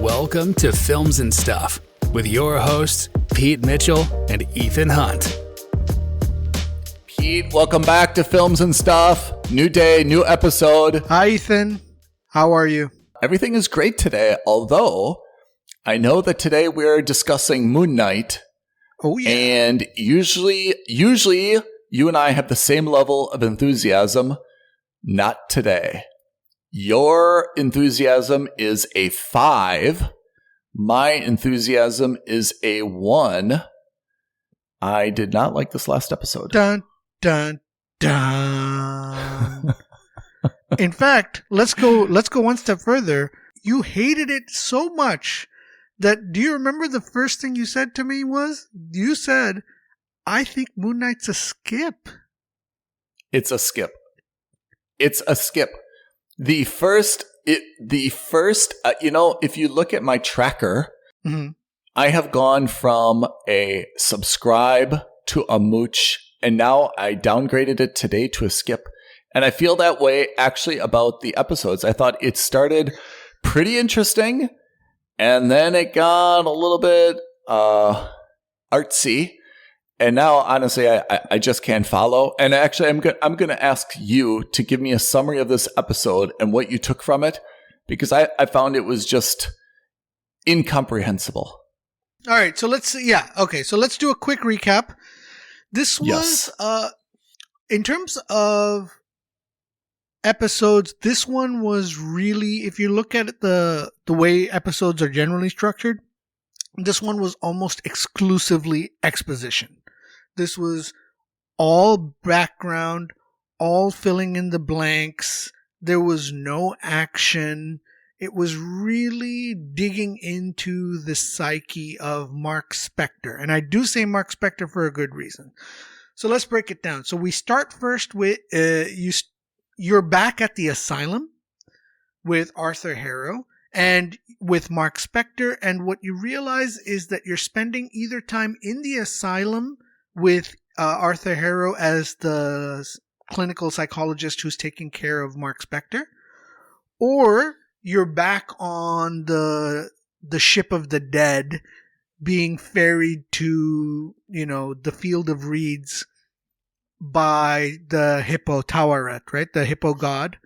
Welcome to Films and Stuff with your hosts, Pete Mitchell and Ethan Hunt. Pete, welcome back to Films and Stuff. New day, new episode. Hi, Ethan. How are you? Everything is great today, although I know that today we're discussing Moon Knight. Oh, yeah. And usually you and I have the same level of enthusiasm. Not today. Your enthusiasm is a 5. My enthusiasm is a 1. I did not like this last episode. Dun, dun, dun. In fact, let's go one step further. You hated it so much that, do you remember the first thing you said to me was, you said, I think Moon Knight's a skip. It's a skip. It's a skip. The first, if you look at my tracker, Mm-hmm. I have gone from a subscribe to a mooch, and now I downgraded it today to a skip. And I feel that way actually about the episodes. I thought it started pretty interesting, and then it got a little bit artsy. And now, honestly, I just can't follow. And actually, I'm going to ask you to give me a summary of this episode and what you took from it, because I found it was just incomprehensible. All right, so let's do a quick recap. This was, in terms of episodes, this one was really, if you look at it, the way episodes are generally structured, this one was almost exclusively exposition. This was all background, all filling in the blanks. There was no action. It was really digging into the psyche of Mark Spector. And I do say Mark Spector for a good reason. So let's break it down. So we start first with, you're back at the asylum with Arthur Harrow and with Mark Spector. And what you realize is that you're spending either time in the asylum with Arthur Harrow as the clinical psychologist who's taking care of Mark Spector, or you're back on the ship of the dead being ferried to, the field of reeds by the hippo Taweret, right? The hippo god,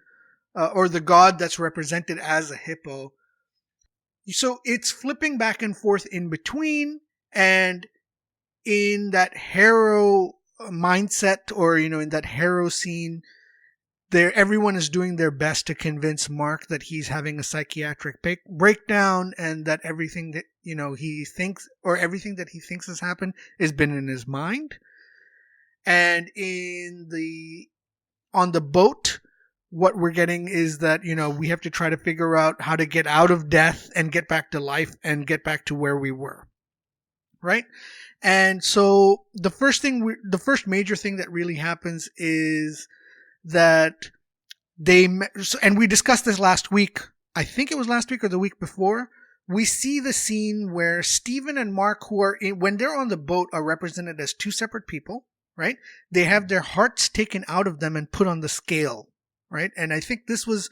or the god that's represented as a hippo. So it's flipping back and forth in between, and in that Harrow mindset, or, in that Harrow scene, everyone is doing their best to convince Mark that he's having a psychiatric breakdown, and that everything that, he thinks, or everything that he thinks has happened has been in his mind. And on the boat, what we're getting is that, we have to try to figure out how to get out of death and get back to life and get back to where we were. Right? And so the first major thing that really happens is that and we discussed this last week. I think it was last week or the week before. We see the scene where Stephen and Mark, when they're on the boat, are represented as two separate people, right? They have their hearts taken out of them and put on the scale, right? And I think this was,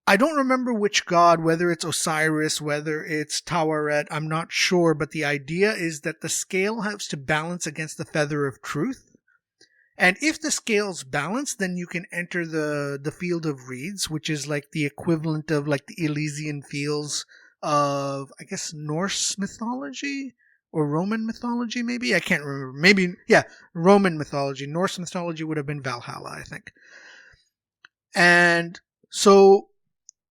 I don't remember which god, whether it's Osiris, whether it's Taweret, I'm not sure, but the idea is that the scale has to balance against the feather of truth. And if the scale's balanced, then you can enter the field of reeds, which is like the equivalent of like the Elysian fields of, I guess, Norse mythology or Roman mythology, maybe? I can't remember. Maybe, yeah, Roman mythology. Norse mythology would have been Valhalla, I think. And so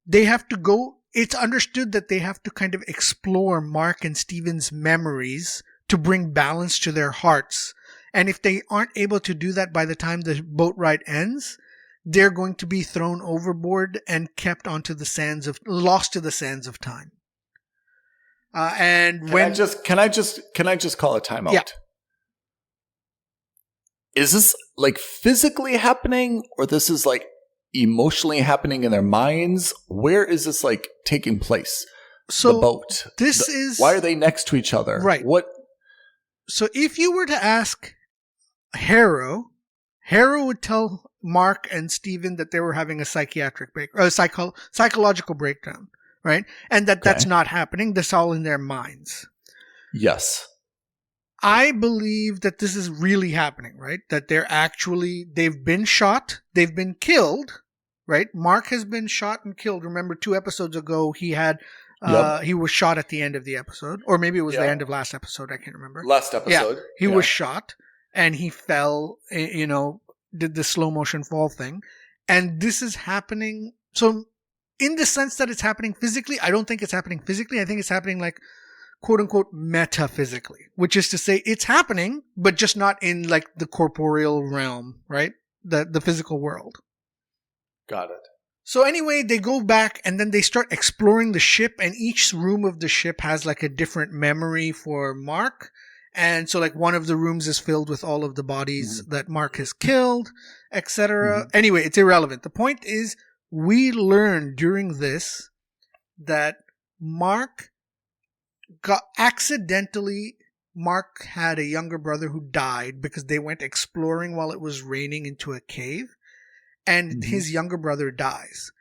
they have to go, it's understood that they have to kind of explore Mark and Stephen's memories to bring balance to their hearts. And if they aren't able to do that by the time the boat ride ends, they're going to be thrown overboard and kept lost to the sands of time. And can I just call a timeout? Yeah. Is this like physically happening, or this is like emotionally happening in their minds? Where is this like taking place? So the boat. Why are they next to each other? Right. What? So if you were to ask Harrow would tell Mark and Stephen that they were having a psychiatric psychological breakdown. right? And that's not happening. That's all in their minds. Yes. I believe that this is really happening, right? That they've been shot, they've been killed, right? Mark has been shot and killed. Remember 2 episodes ago, he was shot at the end of the episode, or maybe it was the end of last episode. I can't remember. Last episode. Yeah, he was shot and he fell, did the slow motion fall thing. And this is happening. So in the sense that it's happening physically, I don't think it's happening physically. I think it's happening like, quote unquote, metaphysically, which is to say it's happening, but just not in like the corporeal realm, right? The physical world. Got it. So anyway, they go back and then they start exploring the ship, and each room of the ship has like a different memory for Mark. And so like one of the rooms is filled with all of the bodies that Mark has killed, etc. Anyway, it's irrelevant. The point is we learn during this that Mark had a younger brother who died because they went exploring while it was raining into a cave, and his younger brother dies.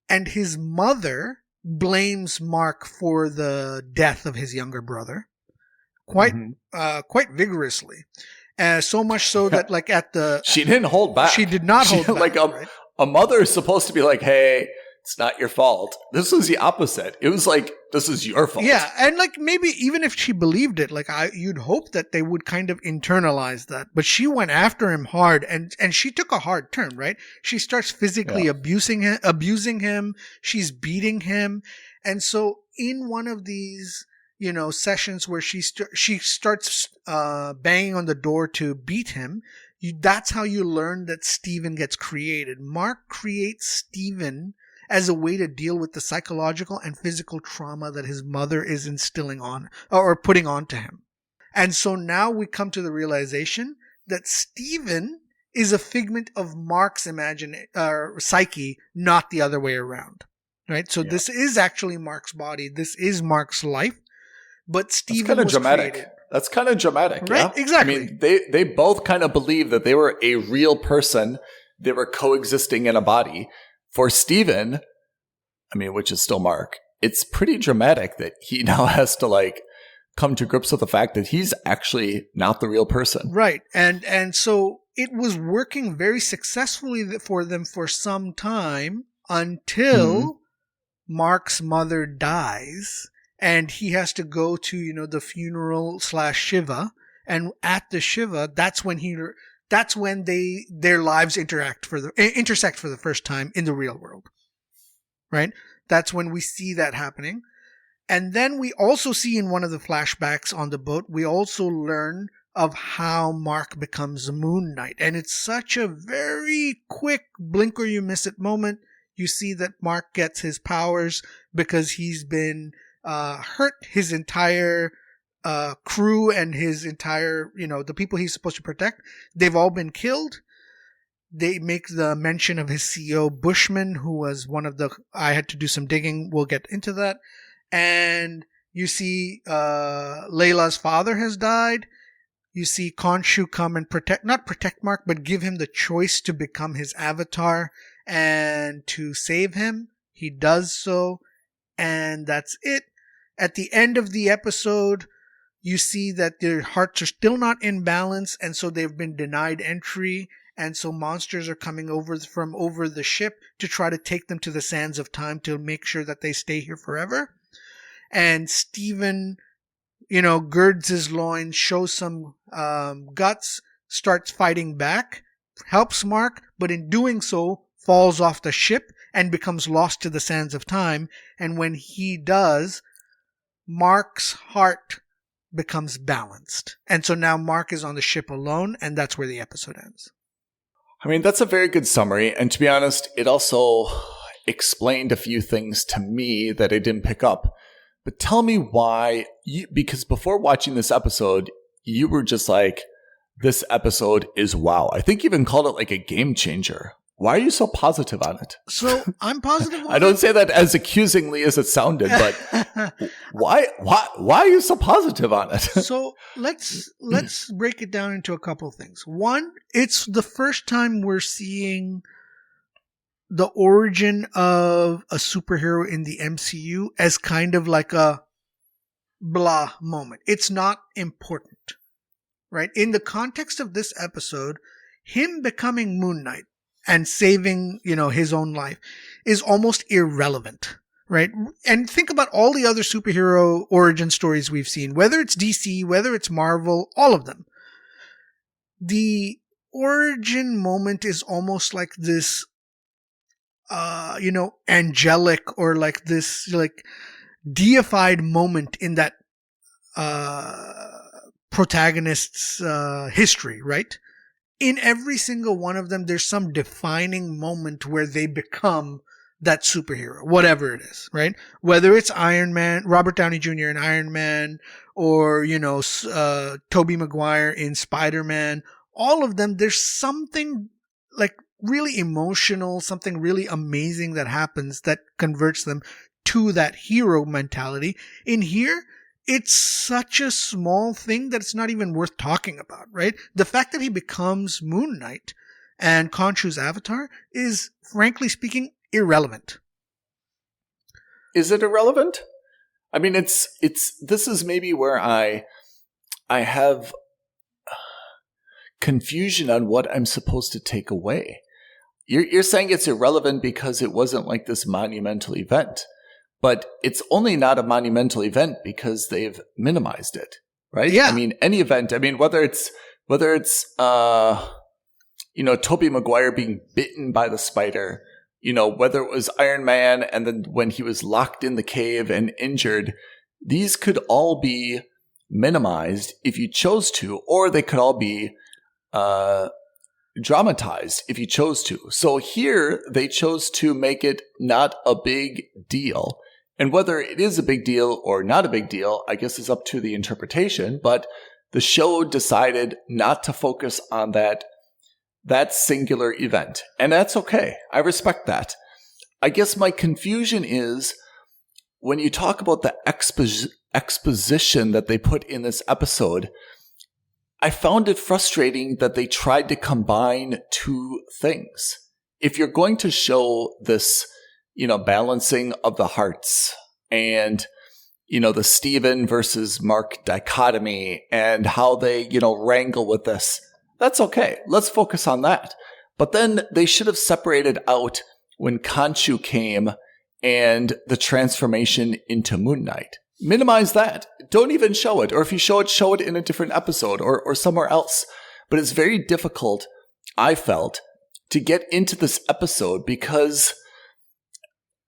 And his mother blames Mark for the death of his younger brother quite vigorously. So much so that like she didn't hold back. She did not hold back. Like a mother is supposed to be like, hey, it's not your fault. This was the opposite. It was like, this is your fault. Yeah, and like maybe even if she believed it, like you'd hope that they would kind of internalize that. But she went after him hard, and she took a hard turn, right? She starts physically abusing him. She's beating him, and so in one of these, sessions where she starts banging on the door to beat him. That's how you learn that Steven gets created. Mark creates Steven as a way to deal with the psychological and physical trauma that his mother is instilling on or putting onto him. And so now we come to the realization that Steven is a figment of Mark's psyche, not the other way around. Right? So this is actually Mark's body. This is Mark's life. But Steven was created. That's kind of dramatic. Right? Yeah? Exactly. I mean, they both kind of believe that they were a real person. They were coexisting in a body. For Steven, I mean, which is still Mark, it's pretty dramatic that he now has to like come to grips with the fact that he's actually not the real person. Right. And so it was working very successfully for them for some time until Mark's mother dies and he has to go to, the funeral / Shiva. And at the Shiva, that's when their lives intersect for the first time in the real world. Right? That's when we see that happening. And then we also see in one of the flashbacks on the boat, we also learn of how Mark becomes Moon Knight. And it's such a very quick blink or you miss it moment. You see that Mark gets his powers because he's been hurt. His entire crew and his entire, the people he's supposed to protect, they've all been killed. They make the mention of his CEO, Bushman, who was I had to do some digging. We'll get into that. And you see Layla's father has died. You see Khonshu come and not protect Mark, but give him the choice to become his avatar and to save him. He does so. And that's it. At the end of the episode, you see that their hearts are still not in balance. And so they've been denied entry. And so monsters are coming from over the ship to try to take them to the sands of time to make sure that they stay here forever. And Steven, girds his loins, shows some guts, starts fighting back, helps Mark, but in doing so, falls off the ship and becomes lost to the sands of time. And when he does, Mark's heart becomes balanced. And so now Mark is on the ship alone, and that's where the episode ends. I mean, that's a very good summary. And to be honest, it also explained a few things to me that I didn't pick up. But tell me why, because before watching this episode, you were just like, this episode is wow. I think you even called it like a game changer. Why are you so positive on it? So I'm positive on I don't say that as accusingly as it sounded, but why are you so positive on it? So let's break it down into a couple of things. One, it's the first time we're seeing the origin of a superhero in the MCU as kind of like a blah moment. It's not important, right? In the context of this episode, him becoming Moon Knight and saving, his own life is almost irrelevant, right? And think about all the other superhero origin stories we've seen, whether it's DC, whether it's Marvel, all of them. The origin moment is almost like this, angelic or like this, like deified moment in that, protagonist's, history, right? In every single one of them, there's some defining moment where they become that superhero, whatever it is, right? Whether it's Iron Man, Robert Downey Jr. in Iron Man, or, Tobey Maguire in Spider-Man, all of them, there's something like really emotional, something really amazing that happens that converts them to that hero mentality. In here, it's such a small thing that it's not even worth talking about, right? The fact that he becomes Moon Knight and Khonshu's avatar is, frankly speaking, irrelevant. Is it irrelevant? I mean, this is maybe where I have confusion on what I'm supposed to take away. You're saying it's irrelevant because it wasn't like this monumental event. But it's only not a monumental event because they've minimized it, right? Yeah. I mean, any event. I mean, whether it's Tobey Maguire being bitten by the spider, whether it was Iron Man and then when he was locked in the cave and injured, these could all be minimized if you chose to, or they could all be dramatized if you chose to. So here they chose to make it not a big deal. And whether it is a big deal or not a big deal, I guess is up to the interpretation. But the show decided not to focus on that singular event. And that's okay. I respect that. I guess my confusion is when you talk about the exposition that they put in this episode, I found it frustrating that they tried to combine two things. If you're going to show this, balancing of the hearts and, the Steven versus Mark dichotomy and how they, wrangle with this, that's okay. Let's focus on that. But then they should have separated out when Khonshu came and the transformation into Moon Knight. Minimize that. Don't even show it. Or if you show it in a different episode or somewhere else. But it's very difficult, I felt, to get into this episode because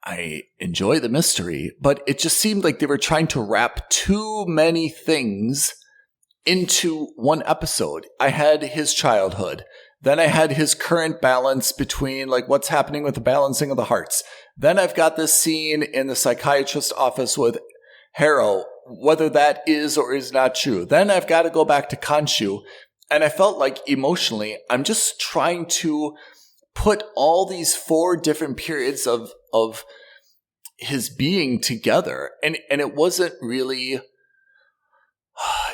I enjoy the mystery, but it just seemed like they were trying to wrap too many things into one episode. I had his childhood. Then I had his current balance between like what's happening with the balancing of the hearts. Then I've got this scene in the psychiatrist's office with Harrow, whether that is or is not true. Then I've got to go back to Khonshu. And I felt like emotionally, I'm just trying to put all these 4 different periods of his being together. And it wasn't really,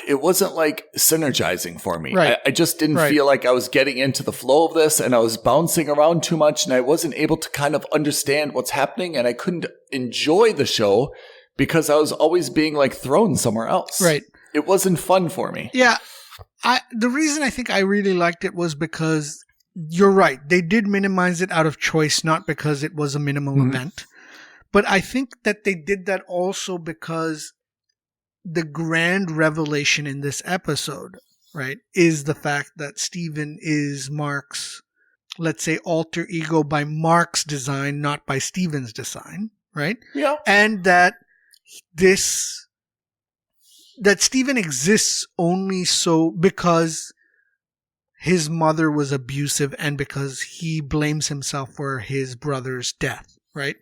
it wasn't like synergizing for me. Right. I just didn't feel like I was getting into the flow of this, and I was bouncing around too much, and I wasn't able to kind of understand what's happening, and I couldn't enjoy the show because I was always being like thrown somewhere else. Right. It wasn't fun for me. Yeah. The reason I think I really liked it was because you're right. They did minimize it out of choice, not because it was a minimal event. But I think that they did that also because the grand revelation in this episode, right, is the fact that Steven is Mark's, let's say, alter ego by Mark's design, not by Steven's design, right? Yeah. And that Steven exists only so because his mother was abusive and because he blames himself for his brother's death, right?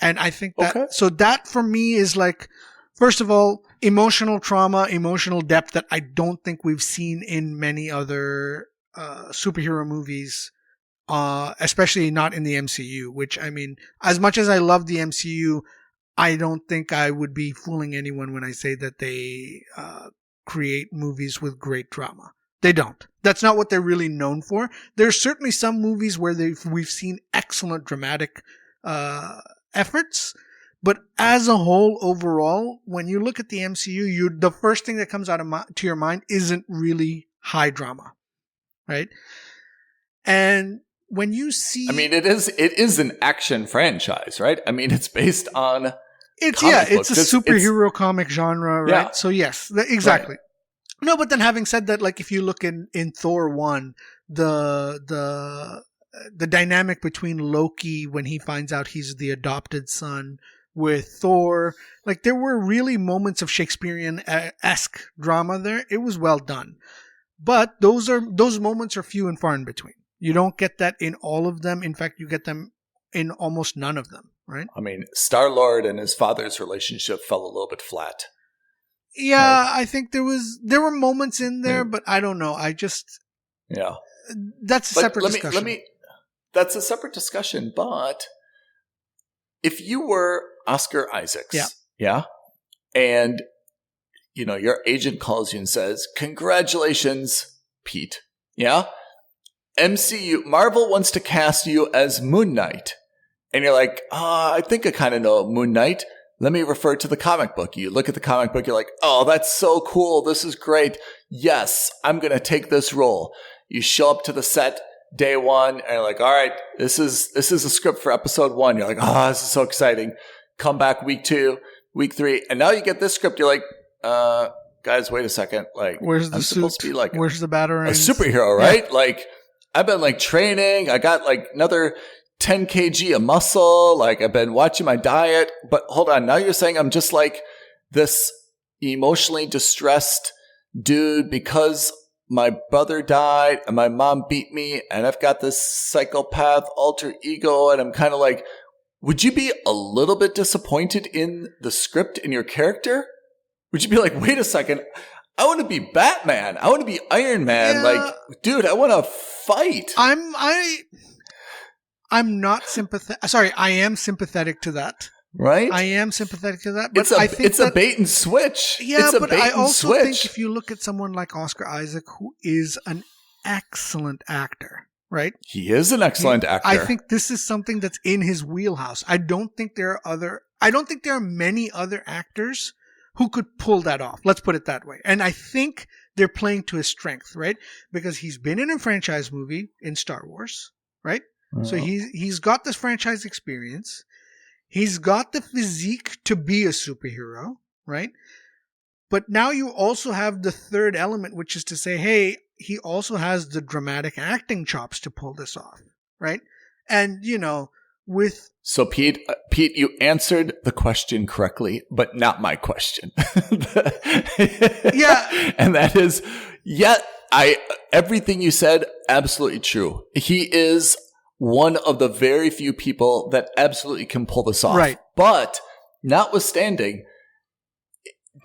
And I think that, so that for me is like, first of all, emotional trauma, emotional depth that I don't think we've seen in many other superhero movies, especially not in the MCU, which, I mean, as much as I love the MCU, I don't think I would be fooling anyone when I say that they create movies with great drama. They don't. That's not what they're really known for. There's certainly some movies where we've seen excellent dramatic efforts, but as a whole, overall, when you look at the MCU, the first thing that comes out to your mind isn't really high drama, right? And when you see, I mean, it is an action franchise, right? I mean, it's based on it's books. a superhero comic genre, right? Yeah. So yes, exactly. Right. No, but then having said that, like if you look in Thor 1, the dynamic between Loki when he finds out he's the adopted son with Thor, like there were really moments of Shakespearean-esque drama there. It was well done. But those moments are few and far in between. You don't get that in all of them. In fact, you get them in almost none of them, right? I mean, Star-Lord and his father's relationship fell a little bit flat. Yeah, right. I think there were moments in there, but I don't know. That's a separate discussion. That's a separate discussion, but if you were Oscar Isaacs, and your agent calls you and says, "Congratulations, Pete." Yeah? MCU, Marvel wants to cast you as Moon Knight. And you're like, I think I kind of know Moon Knight. Let me refer to the comic book. You look at the comic book, you're like, oh, that's so cool. This is great. Yes, I'm going to take this role. You show up to the set day one and you're like, all right, this is a script for episode 1. You're like, oh, this is so exciting. Come back week 2, week 3. And now you get this script. You're like, guys, wait a second. Like, where's the I'm suit? supposed to be like where's the batarang? A superhero, right? Yeah. Like, I've been like training. I got like another 10 kg of muscle. Like I've been watching my diet, but hold on. Now you're saying I'm just like this emotionally distressed dude because my brother died and my mom beat me and I've got this psychopath alter ego. And I'm kind of like, would you be a little bit disappointed in the script and your character? Would you be like, wait a second, I want to be Batman. I want to be Iron Man. Yeah. Like, dude, I want to fight. I'm not sympathetic. Sorry, I am sympathetic to that. Right? I am sympathetic to that. But it's a bait and switch. Yeah, but I also think if you look at someone like Oscar Isaac, who is an excellent actor, right? He is an excellent actor. I think this is something that's in his wheelhouse. I don't think there are many other actors who could pull that off. Let's put it that way. And I think they're playing to his strength, right? Because he's been in a franchise movie in Star Wars, right? So he's got this franchise experience. He's got the physique to be a superhero, right? But now you also have the third element, which is to say, hey, he also has the dramatic acting chops to pull this off, right? And, So Pete, you answered the question correctly, but not my question. Yeah. And that is, everything you said, absolutely true. He is one of the very few people that absolutely can pull this off. Right. But notwithstanding,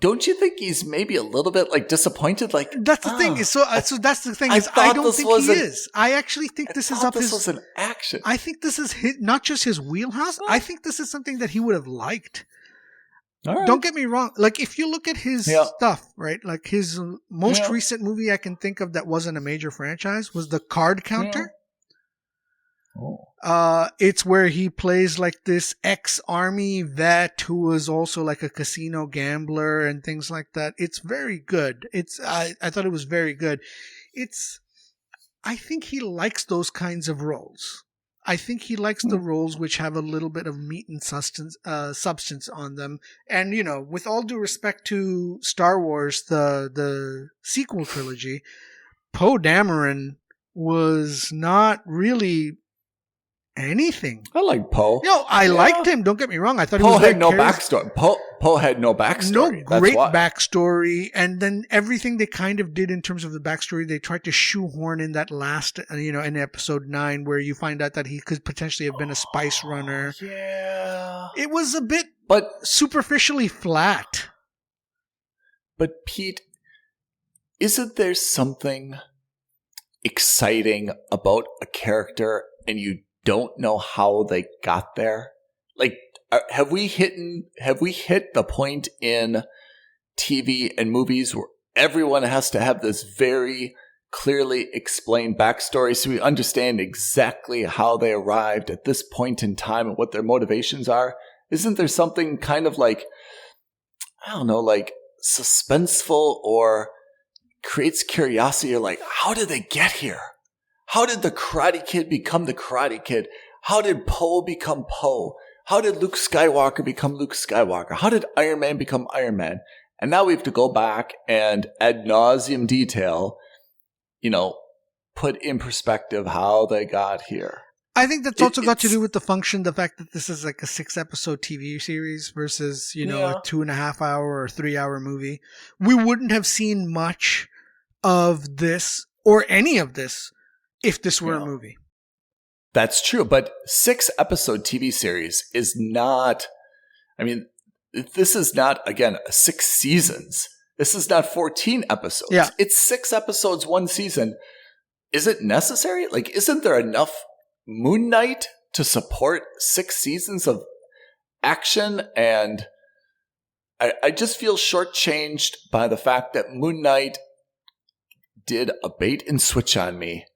don't you think he's maybe a little bit like disappointed? Like that's the thing. So that's the thing. I don't think he is. I actually think this is up his. This was an action. I think this is not just his wheelhouse. I think this is something that he would have liked. All right. Don't get me wrong. Like if you look at his stuff, right? Like his most recent movie I can think of that wasn't a major franchise was The Card Counter. Yeah. It's where he plays like this ex-army vet who was also like a casino gambler and things like that. It's very good. I thought it was very good. I think he likes those kinds of roles. I think he likes the roles which have a little bit of meat and substance on them. And, with all due respect to Star Wars, the sequel trilogy, Poe Dameron was not really anything. I like Poe. I liked him. Don't get me wrong. I thought Poe had no backstory. Poe had no backstory. No great backstory. And then everything they kind of did in terms of the backstory, they tried to shoehorn in that last, in episode 9, where you find out that he could potentially have been a spice runner. Yeah. It was a bit, but superficially flat. But Pete, isn't there something exciting about a character and you don't know how they got there? Like, have we hit the point in TV and movies where everyone has to have this very clearly explain backstory so we understand exactly how they arrived at this point in time and what their motivations are? Isn't there something kind of like, I don't know, like suspenseful or creates curiosity? Or like, how did they get here? How did the Karate Kid become the Karate Kid? How did Poe become Poe? How did Luke Skywalker become Luke Skywalker? How did Iron Man become Iron Man? And now we have to go back and ad nauseum detail, put in perspective how they got here. I think that's also got to do with the fact that this is like a 6-episode TV series versus, a 2.5 hour or 3 hour movie. We wouldn't have seen much of this or any of this if this were a movie. That's true. But 6-episode TV series is not, this is not, again, 6 seasons. This is not 14 episodes. Yeah. It's 6 episodes, 1 season. Is it necessary? Like, isn't there enough Moon Knight to support 6 seasons of action? And I just feel shortchanged by the fact that Moon Knight did a bait and switch on me.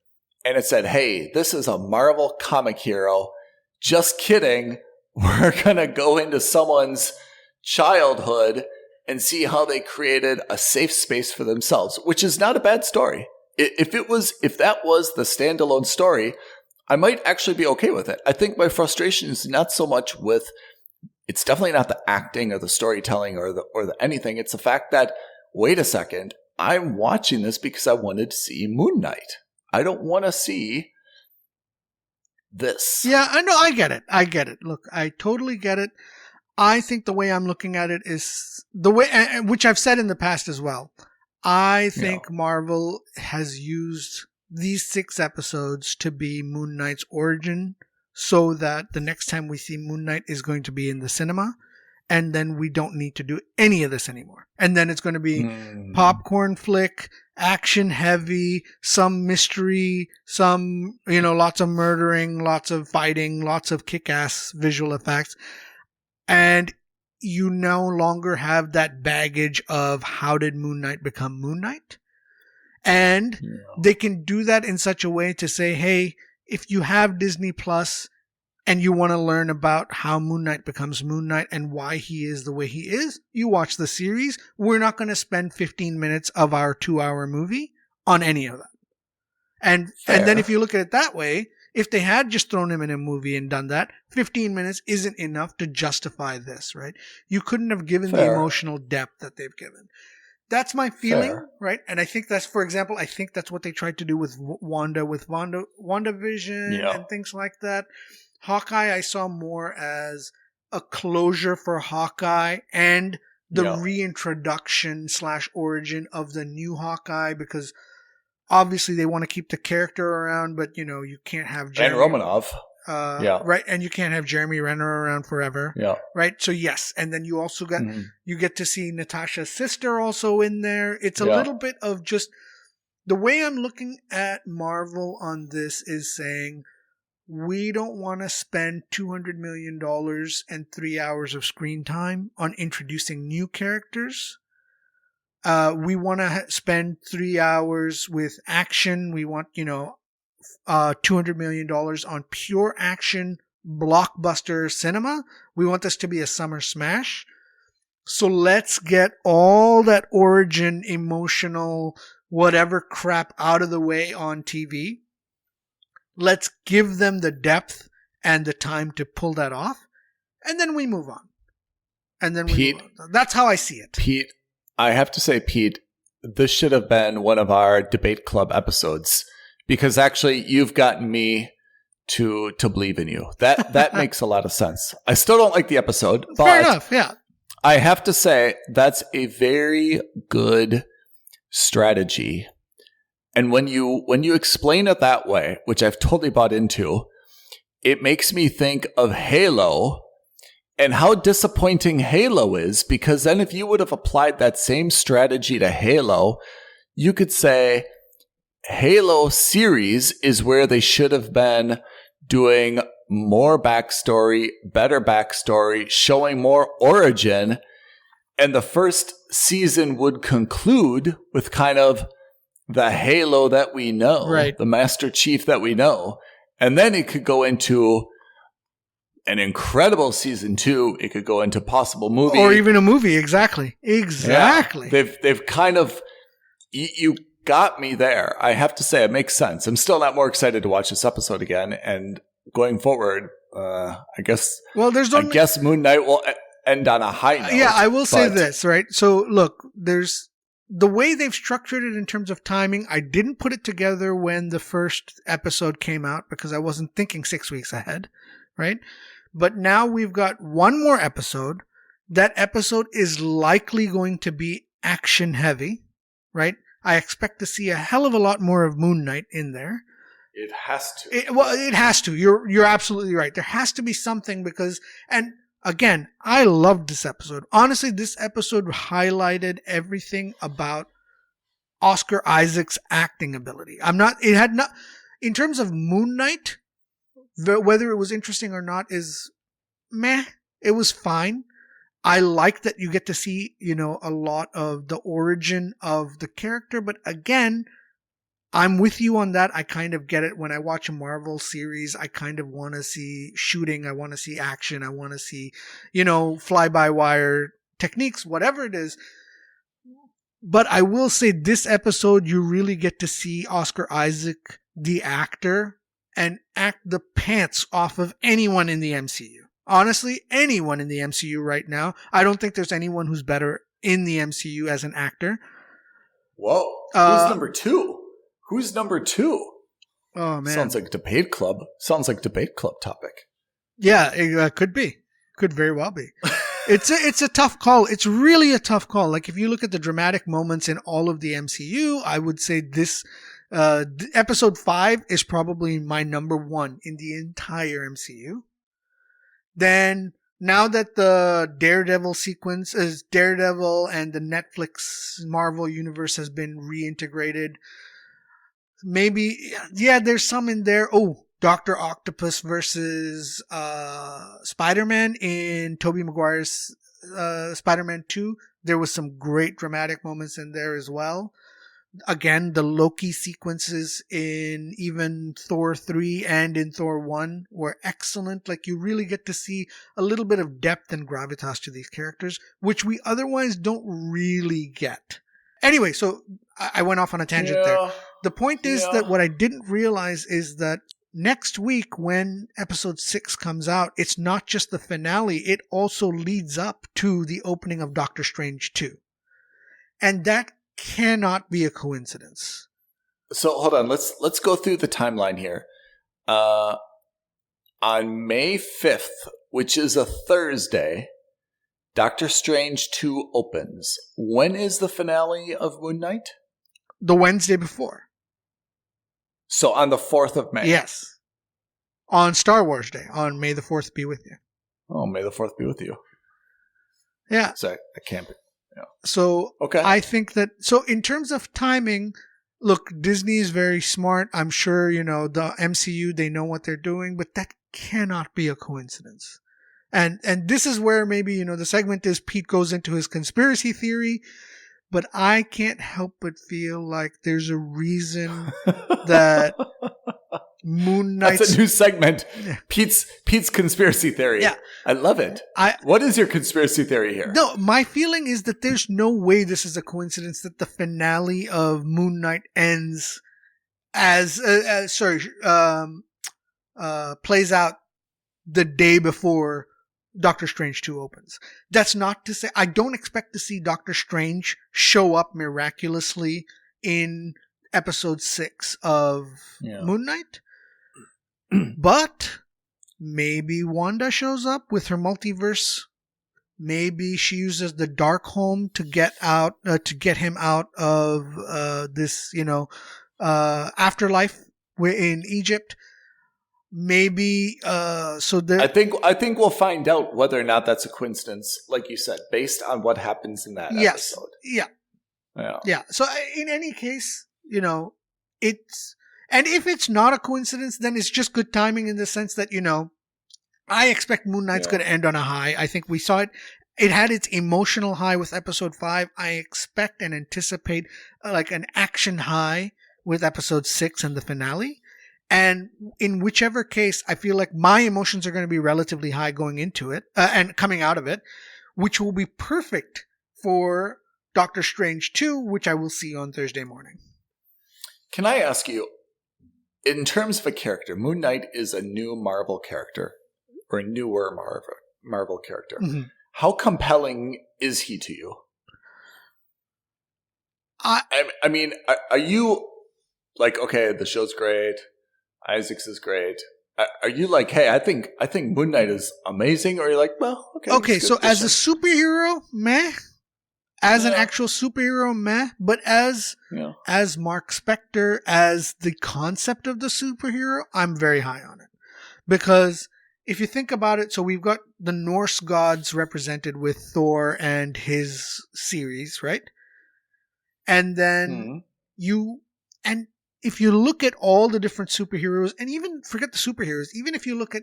And it said, hey, this is a Marvel comic hero. Just kidding. We're going to go into someone's childhood and see how they created a safe space for themselves, which is not a bad story. If that was the standalone story, I might actually be okay with it. I think my frustration is not so much with, it's definitely not the acting or the storytelling or the anything. It's the fact that, wait a second, I'm watching this because I wanted to see Moon Knight. I don't want to see this. Yeah, I know. I get it. Look, I totally get it. I think the way I'm looking at it is the way, which I've said in the past as well. I think Marvel has used these 6 episodes to be Moon Knight's origin so that the next time we see Moon Knight is going to be in the cinema. And then we don't need to do any of this anymore. And then it's going to be popcorn flick, action heavy, some mystery, some, lots of murdering, lots of fighting, lots of kick-ass visual effects. And you no longer have that baggage of how did Moon Knight become Moon Knight? And they can do that in such a way to say, hey, if you have Disney Plus, and you want to learn about how Moon Knight becomes Moon Knight and why he is the way he is, you watch the series. We're not going to spend 15 minutes of our 2-hour movie on any of that. And then if you look at it that way, if they had just thrown him in a movie and done that, 15 minutes isn't enough to justify this, right? You couldn't have given the emotional depth that they've given. That's my feeling, right? And I think that's, for example, what they tried to do with WandaVision and things like that. Hawkeye, I saw more as a closure for Hawkeye and the reintroduction / origin of the new Hawkeye, because obviously they want to keep the character around, but you can't have Jeremy Romanoff. Right, and you can't have Jeremy Renner around forever. Yeah. Right. So yes, and then you also got you get to see Natasha's sister also in there. It's a little bit of just the way I'm looking at Marvel on this is saying, we don't want to spend $200 million and 3 hours of screen time on introducing new characters. We want to spend 3 hours with action. We want, $200 million on pure action blockbuster cinema. We want this to be a summer smash. So let's get all that origin, emotional, whatever crap out of the way on TV. Let's give them the depth and the time to pull that off. And then we move on. That's how I see it. Pete, I have to say, this should have been one of our debate club episodes, because actually you've gotten me to believe in you. That makes a lot of sense. I still don't like the episode, but fair enough, yeah. I have to say that's a very good strategy. And when you explain it that way, which I've totally bought into, it makes me think of Halo and how disappointing Halo is, because then if you would have applied that same strategy to Halo, you could say Halo series is where they should have been doing more backstory, better backstory, showing more origin, and the first season would conclude with kind of the Halo that we know, Right. the Master Chief that we know. And then it could go into an incredible season 2. It could go into possible movie. Or even a movie. Exactly. Exactly. Yeah. They've kind of, you got me there. I have to say, it makes sense. I'm still not more excited to watch this episode again. And going forward, I guess Moon Knight will end on a high note. Yeah, I will say this, right? So look, there's the way they've structured it in terms of timing. I didn't put it together when the first episode came out because I wasn't thinking 6 weeks ahead, right? But now we've got one more episode. That episode is likely going to be action heavy, right? I expect to see a hell of a lot more of Moon Knight in there. It has to. It has to. You're absolutely right. There has to be something because, and again, I loved this episode. Honestly, this episode highlighted everything about Oscar Isaac's acting ability. In terms of Moon Knight, whether it was interesting or not is meh. It was fine. I like that you get to see, a lot of the origin of the character. But again, I'm with you on that. I kind of get it. When I watch a Marvel series, I kind of want to see shooting. I want to see action. I want to see, fly-by-wire techniques, whatever it is. But I will say this episode, you really get to see Oscar Isaac, the actor, and act the pants off of anyone in the MCU. Honestly, anyone in the MCU right now. I don't think there's anyone who's better in the MCU as an actor. Whoa. Who's number 2? Who's number 2? Oh, man. Sounds like debate club. Sounds like debate club topic. Yeah, it could be. Could very well be. It's a tough call. It's really a tough call. Like, if you look at the dramatic moments in all of the MCU, I would say this episode 5 is probably my number 1 in the entire MCU. Then, now that the Daredevil sequence is Daredevil and the Netflix Marvel universe has been reintegrated, maybe, there's some in there. Oh, Dr. Octopus versus Spider-Man in Tobey Maguire's Spider-Man 2. There was some great dramatic moments in there as well. Again, the Loki sequences in even Thor 3 and in Thor 1 were excellent. Like, you really get to see a little bit of depth and gravitas to these characters, which we otherwise don't really get. Anyway, so I went off on a tangent there. The point is that what I didn't realize is that next week when episode 6 comes out, it's not just the finale, it also leads up to the opening of Doctor Strange 2. And that cannot be a coincidence. So hold on, let's go through the timeline here. On May 5th, which is a Thursday, Doctor Strange 2 opens. When is the finale of Moon Knight? The Wednesday before. So on the 4th of May. Yes. On Star Wars Day. On May the 4th be with you. Oh, May the 4th be with you. Yeah. So I can't be. Yeah. So okay. I think that, so in terms of timing, look, Disney is very smart. I'm sure, the MCU, they know what they're doing, but that cannot be a coincidence. And this is where maybe, the segment is Pete goes into his conspiracy theory, but I can't help but feel like there's a reason that Moon Knight's... That's a new segment. Pete's conspiracy theory. Yeah. I love it. What is your conspiracy theory here? No, my feeling is that there's no way this is a coincidence that the finale of Moon Knight ends plays out the day before Doctor Strange 2 opens. That's not to say, I don't expect to see Doctor Strange show up miraculously in episode 6 of Moon Knight. But maybe Wanda shows up with her multiverse. Maybe she uses the Darkhold to get him out of this, afterlife in Egypt. Maybe I think we'll find out whether or not that's a coincidence, like you said, based on what happens in that episode. Yeah. So in any case, it's, and if it's not a coincidence, then it's just good timing in the sense that, I expect Moon Knight's going to end on a high. I think we saw it it had its emotional high with episode 5. I expect and anticipate like an action high with episode 6 and the finale. And in whichever case, I feel like my emotions are going to be relatively high going into it and coming out of it, which will be perfect for Doctor Strange 2, which I will see on Thursday morning. Can I ask you, in terms of a character, Moon Knight is a new Marvel character, or a newer Marvel character. Mm-hmm. How compelling is he to you? I mean, are you like, okay, the show's great, Isaacs is great. Are you like, hey, I think Moon Knight is amazing, or are you like, well, okay. Okay, so as a superhero, meh. As an actual superhero, meh. But as Mark Spector, as the concept of the superhero, I'm very high on it. Because if you think about it, so we've got the Norse gods represented with Thor and his series, right? And then if you look at all the different superheroes, and even forget the superheroes, even if you look at,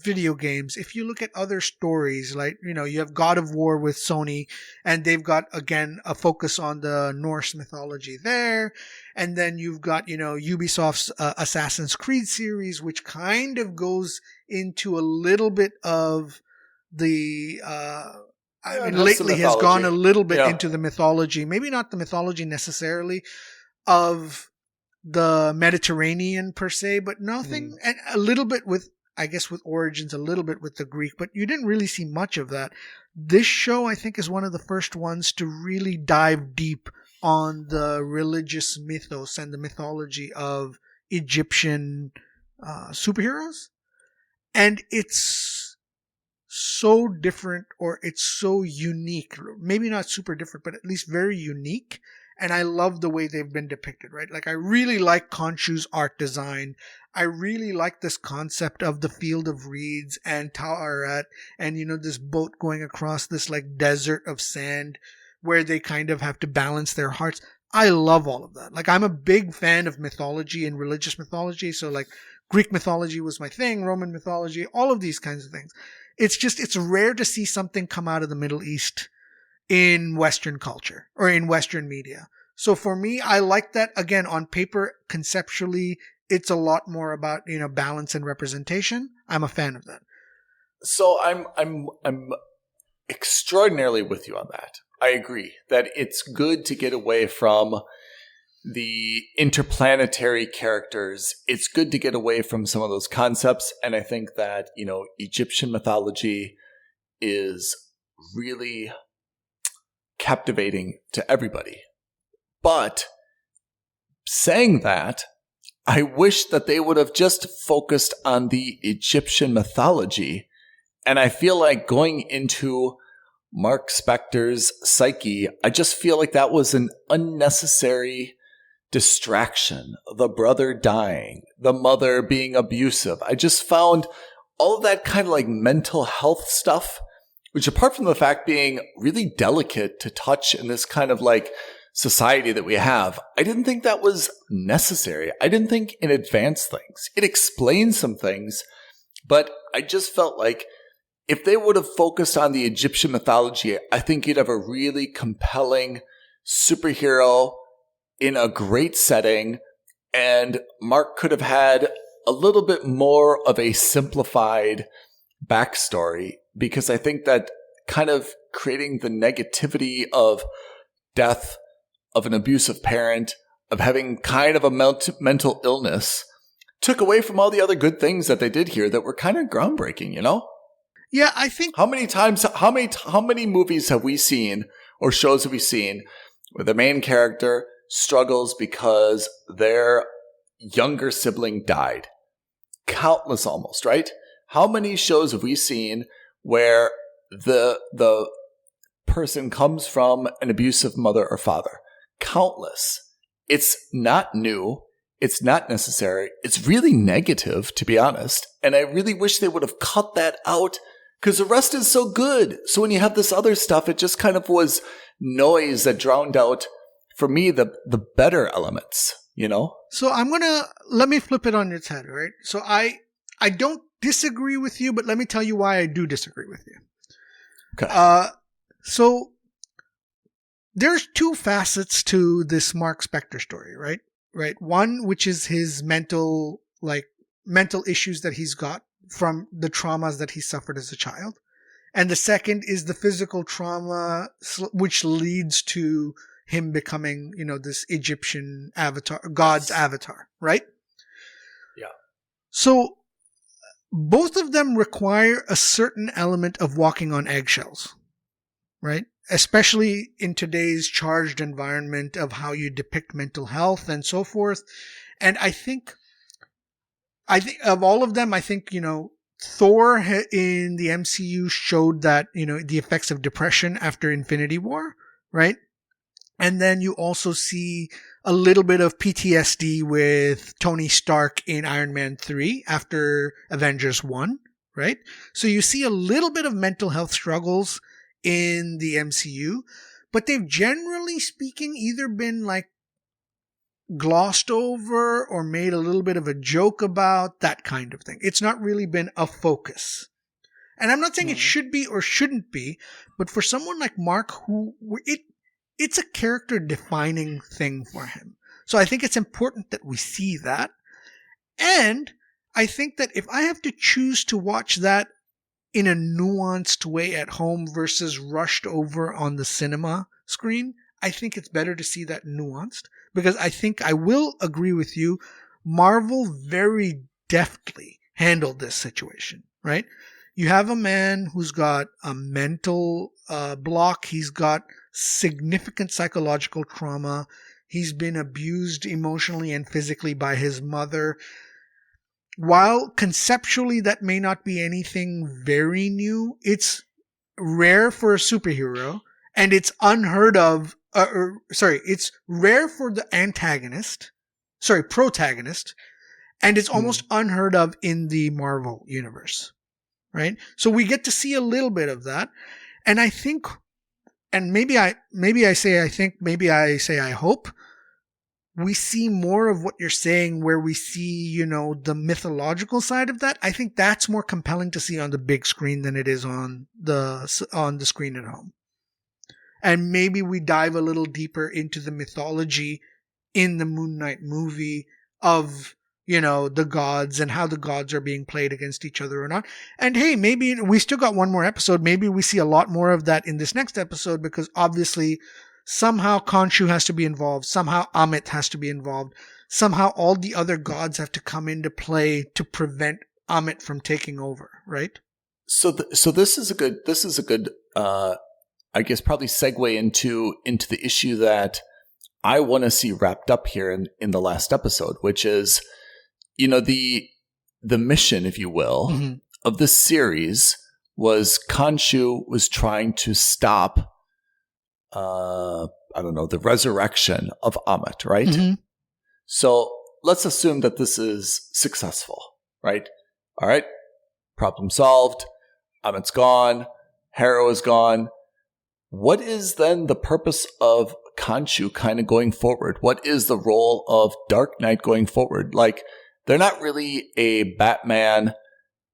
video games, if you look at other stories, like, you have God of War with Sony, and they've got, again, a focus on the Norse mythology there. And then you've got, Ubisoft's Assassin's Creed series, which kind of goes into a little bit of the, lately has gone a little bit into the mythology, maybe not the mythology necessarily of the Mediterranean per se, but nothing, and a little bit with, I guess, with Origins, a little bit with the Greek, but you didn't really see much of that. This show, I think, is one of the first ones to really dive deep on the religious mythos and the mythology of Egyptian superheroes. And it's so different, or it's so unique, maybe not super different, but at least very unique. And I love the way they've been depicted, right? Like, I really like Khonshu's art design. I really like this concept of the Field of Reeds and Ta'aret and, this boat going across this, like, desert of sand where they kind of have to balance their hearts. I love all of that. Like, I'm a big fan of mythology and religious mythology. So, like, Greek mythology was my thing, Roman mythology, all of these kinds of things. It's rare to see something come out of the Middle East in Western culture or in Western media. So for me, I like that. Again, on paper, conceptually, it's a lot more about, balance and representation. I'm a fan of that. So I'm extraordinarily with you on that. I agree that it's good to get away from the interplanetary characters. It's good to get away from some of those concepts. And I think that, Egyptian mythology is really captivating to everybody. But saying that, I wish that they would have just focused on the Egyptian mythology. And I feel like going into Mark Spector's psyche, I just feel like that was an unnecessary distraction. The brother dying, the mother being abusive. I just found all of that kind of like mental health stuff, which apart from the fact being really delicate to touch in this kind of like society that we have, I didn't think that was necessary. I didn't think it advanced things. It explained some things, but I just felt like if they would have focused on the Egyptian mythology, I think you'd have a really compelling superhero in a great setting, and Mark could have had a little bit more of a simplified backstory, because I think that kind of creating the negativity of death, of an abusive parent, of having kind of a mental illness, took away from all the other good things that they did here that were kind of groundbreaking, Yeah, I think... How many movies have we seen or shows have we seen where the main character struggles because their younger sibling died? Countless almost, right? How many shows have we seen where the person comes from an abusive mother or father? Countless. It's not new. It's not necessary. It's really negative, to be honest. And I really wish they would have cut that out, because the rest is so good. So when you have this other stuff, it just kind of was noise that drowned out, for me, the better elements, So let me flip it on its head, right? So I don't disagree with you, but let me tell you why I do disagree with you. Okay. So there's two facets to this Mark Spector story, right? Right. One, which is his mental issues that he's got from the traumas that he suffered as a child. And the second is the physical trauma, which leads to him becoming, this Egyptian avatar, God's avatar, right? Yeah. So both of them require a certain element of walking on eggshells, right? Especially in today's charged environment of how you depict mental health and so forth. And I think of all of them, Thor in the MCU showed that, the effects of depression after Infinity War, right? And then you also see a little bit of PTSD with Tony Stark in Iron Man 3 after Avengers 1, right? So you see a little bit of mental health struggles in the MCU, but they've generally speaking either been glossed over or made a little bit of a joke about, that kind of thing. It's not really been a focus. And I'm not saying it should be or shouldn't be, but for someone like Mark, it's a character defining thing for him. So I think it's important that we see that. And I think that if I have to choose to watch that in a nuanced way at home versus rushed over on the cinema screen, I think it's better to see that nuanced, because I think I will agree with you. Marvel very deftly handled this situation, right? You have a man who's got a mental block. He's got significant psychological trauma. He's been abused emotionally and physically by his mother. While conceptually that may not be anything very new, it's rare for a superhero, and it's unheard of. It's rare for the protagonist, and it's almost unheard of in the Marvel universe, right? So we get to see a little bit of that, and I think, and maybe I say I hope we see more of what you're saying, where we see, the mythological side of that. I think that's more compelling to see on the big screen than it is on the screen at home. And maybe we dive a little deeper into the mythology in the Moon Knight movie of, the gods and how the gods are being played against each other or not. And hey, maybe we still got one more episode. Maybe we see a lot more of that in this next episode, because obviously somehow Khonshu has to be involved. Somehow Amit has to be involved. Somehow all the other gods have to come into play to prevent Amit from taking over, right? So this is a good, I guess probably segue into the issue that I want to see wrapped up here in the last episode, which is, the mission, if you will, of this series was Khonshu was trying to stop, the resurrection of Amit, right? Mm-hmm. So let's assume that this is successful, right? All right, problem solved. Amit's gone. Harrow is gone. What is then the purpose of Khonshu kind of going forward? What is the role of Dark Knight going forward? They're not really a Batman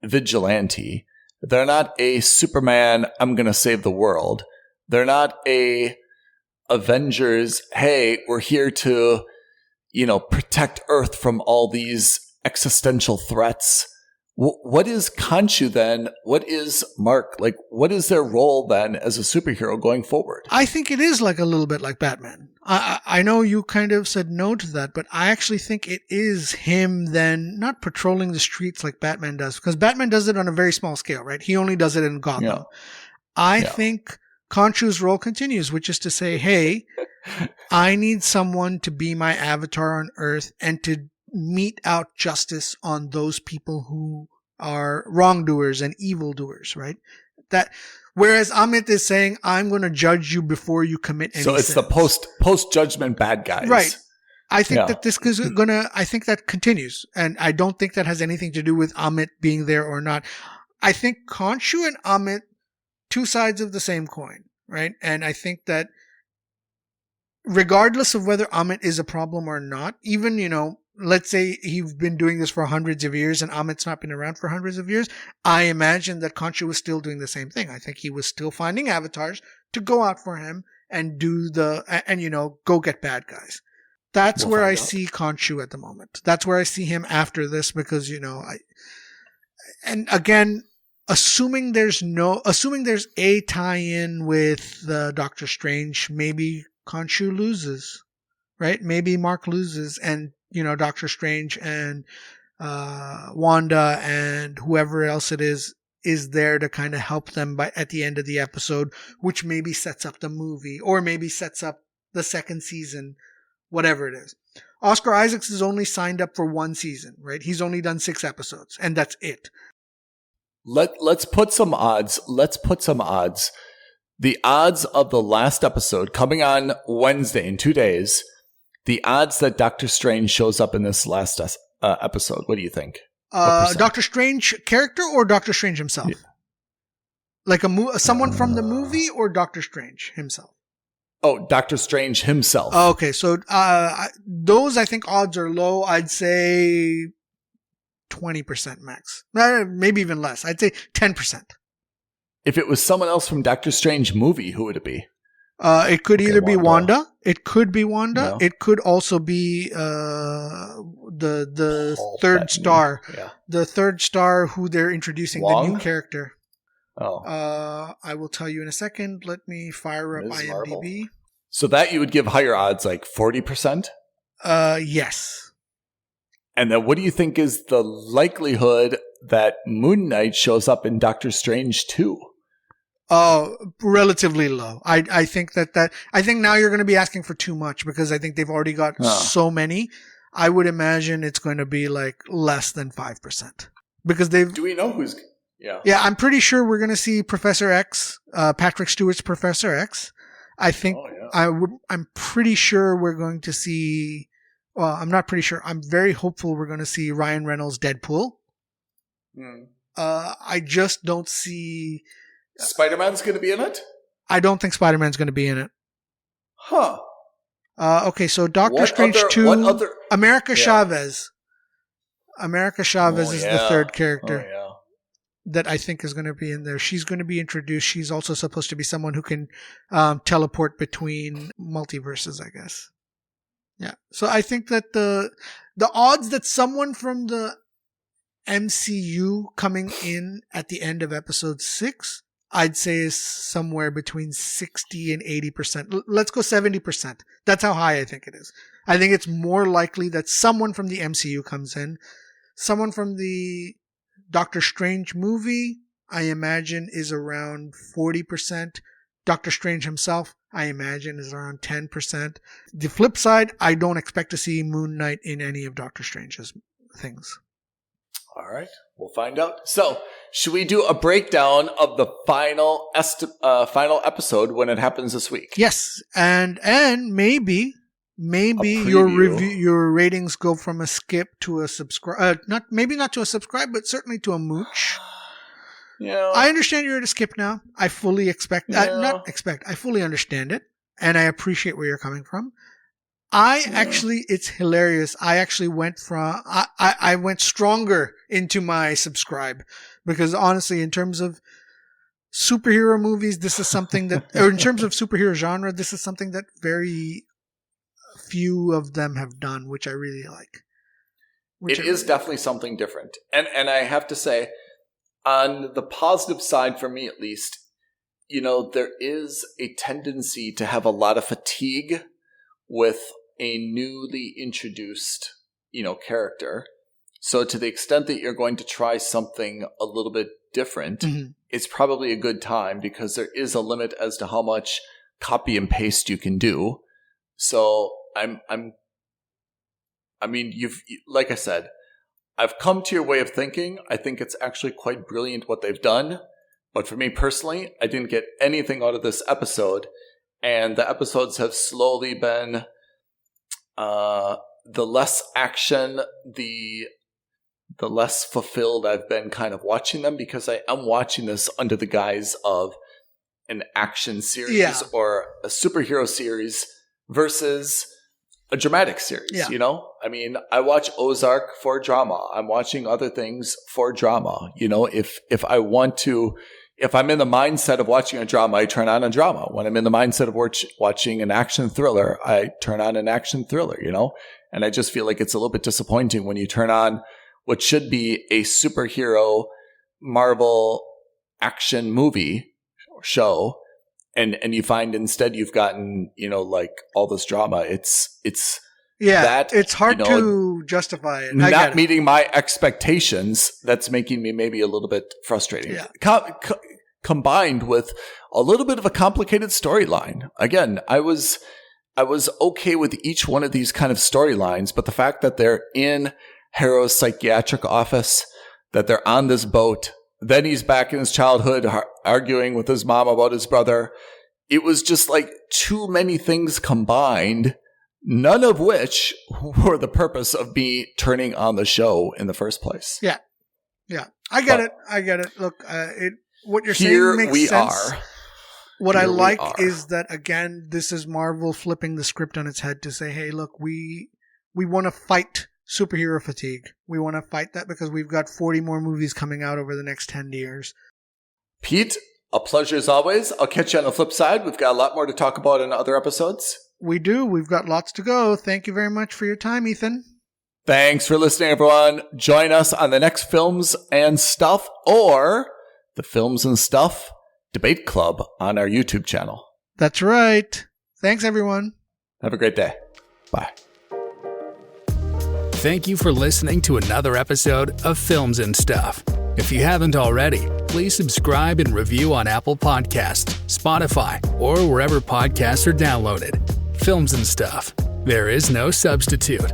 vigilante. They're not a Superman, I'm going to save the world. They're not a Avengers, hey, we're here to, protect Earth from all these existential threats. What is Khonshu then? What is Mark? What is their role then as a superhero going forward? I think it is a little bit like Batman. I know you kind of said no to that, but I actually think it is him then not patrolling the streets like Batman does, because Batman does it on a very small scale, right? He only does it in Gotham. Yeah. I think Khonshu's role continues, which is to say, hey, I need someone to be my avatar on Earth and to mete out justice on those people who are wrongdoers and evildoers, right? Whereas Amit is saying, I'm going to judge you before you commit any So it's sins. the post-judgment bad guys. Right. I think that this is I think that continues. And I don't think that has anything to do with Amit being there or not. I think Khonshu and Amit, two sides of the same coin, right? And I think that regardless of whether Amit is a problem or not, even, let's say he's been doing this for hundreds of years and Amit's not been around for hundreds of years, I imagine that Khonshu was still doing the same thing. I think he was still finding avatars to go out for him and go get bad guys. That's where I see Khonshu at the moment. That's where I see him after this because, and again, assuming there's a tie-in with Doctor Strange, maybe Khonshu loses, right? Maybe Mark loses and, Doctor Strange and Wanda and whoever else it is there to kind of help them at the end of the episode, which maybe sets up the movie or maybe sets up the second season, whatever it is. Oscar Isaacs is only signed up for one season, right? He's only done 6 episodes and that's it. Let's put some odds. The odds of the last episode coming on Wednesday in 2 days, the odds that Doctor Strange shows up in this last episode, what do you think? Doctor Strange character or Doctor Strange himself? Yeah. Like someone from the movie or Doctor Strange himself? Oh, Doctor Strange himself. Okay, so those I think odds are low. I'd say 20% max. Maybe even less. I'd say 10%. If it was someone else from Doctor Strange movie, who would it be? It could either be Wanda. It could be Wanda. No. It could also be the third star. Yeah. The third star who they're introducing, the new character. Oh. I will tell you in a second. Let me fire up IMDb. Marvel. So that you would give higher odds, like 40%? Yes. And then what do you think is the likelihood that Moon Knight shows up in Doctor Strange 2? Relatively low. I think I think now you're going to be asking for too much because I think they've already got so many. I would imagine it's going to be like less than 5% because Do we know who's? Yeah. Yeah, I'm pretty sure we're going to see Professor X, Patrick Stewart's Professor X. I think I'm pretty sure we're going to see. Well, I'm not pretty sure. I'm very hopeful we're going to see Ryan Reynolds' Deadpool. I just don't see. Spider-Man's going to be in it? I don't think Spider-Man's going to be in it. Huh. Okay, so Doctor Strange 2, America Chavez. America Chavez is the third character that I think is going to be in there. She's going to be introduced. She's also supposed to be someone who can teleport between multiverses, I guess. Yeah. So I think that the odds that someone from the MCU coming in at the end of episode 6, I'd say is somewhere between 60 and 80%. Let's go 70%. That's how high I think it is. I think it's more likely that someone from the MCU comes in. Someone from the Doctor Strange movie, I imagine, is around 40%. Doctor Strange himself, I imagine, is around 10%. The flip side, I don't expect to see Moon Knight in any of Doctor Strange's things. All right, we'll find out. So, should we do a breakdown of the final episode when it happens this week? Yes, and maybe your ratings go from a skip to a subscribe. Not to a subscribe, but certainly to a mooch. Yeah, I understand you're at a skip now. I fully I fully understand it, and I appreciate where you're coming from. It's hilarious. I actually went I went stronger into my subscribe because honestly, in terms of superhero movies, this is something that, or in terms of superhero genre, this is something that very few of them have done, which I really like. It is definitely something different. And I have to say, on the positive side, for me at least, there is a tendency to have a lot of fatigue with a newly introduced, character. So to the extent that you're going to try something a little bit different, it's probably a good time because there is a limit as to how much copy and paste you can do. So like I said, I've come to your way of thinking. I think it's actually quite brilliant what they've done. But for me personally, I didn't get anything out of this episode. And the episodes have slowly been the less action, the less fulfilled I've been kind of watching them because I am watching this under the guise of an action series or a superhero series versus a dramatic series, I mean, I watch Ozark for drama. I'm watching other things for drama. If I want to if I'm in the mindset of watching a drama, I turn on a drama. When I'm in the mindset of watching an action thriller, I turn on an action thriller, And I just feel like it's a little bit disappointing when you turn on what should be a superhero Marvel action movie or show, and you find instead you've gotten, like all this drama. It's hard to justify it. Not meeting my expectations. That's making me maybe a little bit frustrating. Yeah. Combined with a little bit of a complicated storyline. Again, I was okay with each one of these kind of storylines, but the fact that they're in Harrow's psychiatric office, that they're on this boat, then he's back in his childhood arguing with his mom about his brother. It was just like too many things combined, none of which were the purpose of me turning on the show in the first place. Yeah. I get it. Look, what you're saying makes sense. What I like is that, again, this is Marvel flipping the script on its head to say, hey, look, we want to fight superhero fatigue. We want to fight that because we've got 40 more movies coming out over the next 10 years. Pete, a pleasure as always. I'll catch you on the flip side. We've got a lot more to talk about in other episodes. We do. We've got lots to go. Thank you very much for your time, Ethan. Thanks for listening, everyone. Join us on the next Films and Stuff or the Films and Stuff Debate Club on our YouTube channel. That's right. Thanks, everyone. Have a great day. Bye. Thank you for listening to another episode of Films and Stuff. If you haven't already, please subscribe and review on Apple Podcasts, Spotify, or wherever podcasts are downloaded. Films and Stuff. There is no substitute.